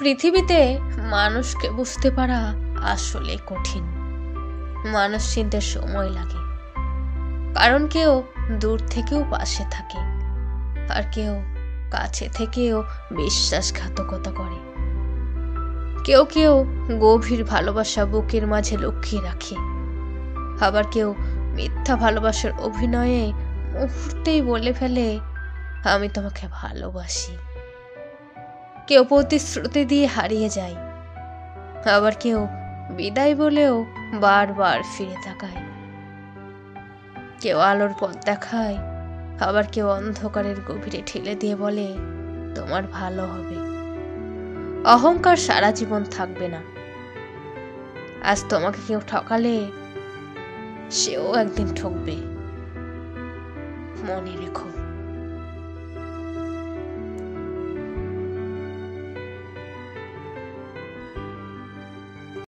পৃথিবীতে মানুষকে বুঝতে পারা আসলে কঠিন। মানুষ চিনতে সময় লাগে, কারণ কেউ দূর থেকেও পাশে থাকে, আর কেউ কাছে থেকেও বিশ্বাসঘাতকতা করে। কেউ কেউ গভীর ভালোবাসা বুকের মাঝে লুকিয়ে রাখে, আবার কেউ মিথ্যা ভালোবাসার অভিনয়ে মুহূর্তেই বলে ফেলে, আমি তোমাকে ভালোবাসি। কেউ প্রতিশ্রুতি দিয়ে হারিয়ে যায়, আবার কেউ বিদায় বলেও বারবার ফিরে তাকায়। কেউ আলোর পথ দেখায়, আবার কেউ অন্ধকারের গভীরে ঠেলে দিয়ে বলে, তোমার ভালো হবে। অহংকার সারা জীবন থাকবে না। আজ তোমাকে কেউ ঠকালে সেও একদিন ঠকবে, মনে রেখো।